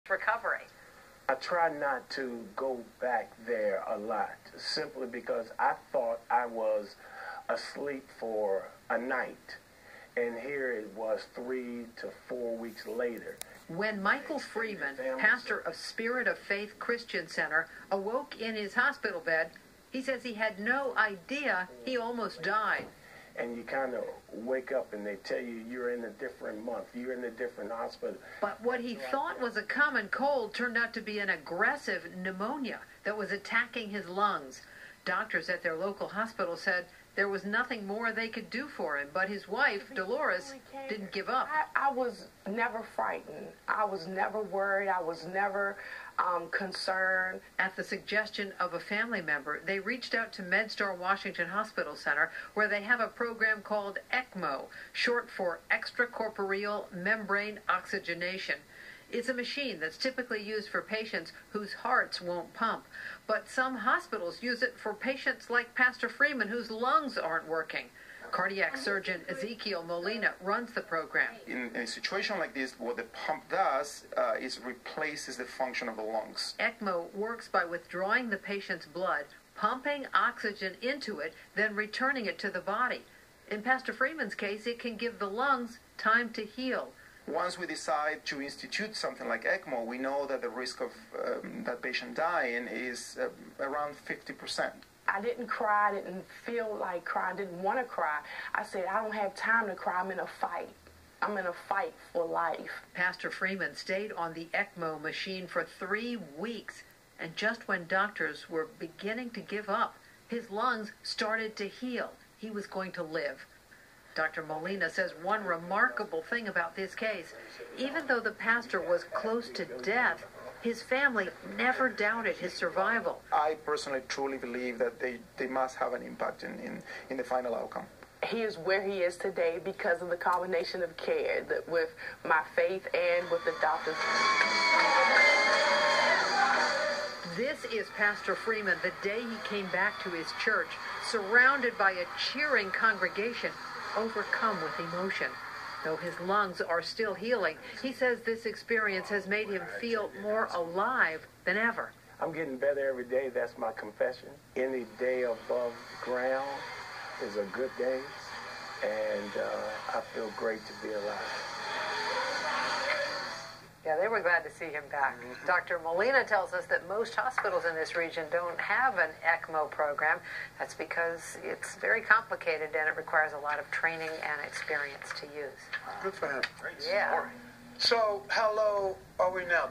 Recovery. I try not to go back there a lot, simply because I thought I was asleep for a night, and here it was 3 to 4 weeks later. When Michael Freeman, pastor of Spirit of Faith Christian Center, awoke in his hospital bed, he says he had no idea he almost died. And you kind of wake up and they tell you you're in a different month, you're in a different hospital. But what he thought was a common cold turned out to be an aggressive pneumonia that was attacking his lungs. Doctors at their local hospital said there was nothing more they could do for him, but his wife, Dolores, didn't give up. I was never frightened. I was never worried. I was never concerned. At the suggestion of a family member, they reached out to MedStar Washington Hospital Center, where they have a program called ECMO, short for extracorporeal membrane oxygenation. It's a machine that's typically used for patients whose hearts won't pump. But some hospitals use it for patients like Pastor Freeman, whose lungs aren't working. Cardiac surgeon Ezekiel Molina runs the program. In a situation like this, what the pump does is replaces the function of the lungs. ECMO works by withdrawing the patient's blood, pumping oxygen into it, then returning it to the body. In Pastor Freeman's case, it can give the lungs time to heal. Once we decide to institute something like ECMO, we know that the risk of that patient dying is around 50%. I didn't cry. I didn't feel like crying. I didn't want to cry. I said, I don't have time to cry. I'm in a fight. I'm in a fight for life. Pastor Freeman stayed on the ECMO machine for 3 weeks, and just when doctors were beginning to give up, his lungs started to heal. He was going to live. Dr. Molina says one remarkable thing about this case, even though the pastor was close to death, his family never doubted his survival. I personally truly believe that they must have an impact in the final outcome. He is where he is today because of the combination of care with my faith and with the doctors. This is Pastor Freeman the day he came back to his church, surrounded by a cheering congregation, overcome with emotion. Though his lungs are still healing, he says this experience has made him feel more alive than ever. I'm getting better every day. That's my confession. Any day above ground is a good day, and I feel great to be alive. Yeah, they were glad to see him back. Dr. Molina tells us that most hospitals in this region don't have an ECMO program. That's because it's very complicated and it requires a lot of training and experience to use. Good for him. Yeah. So how low are we now?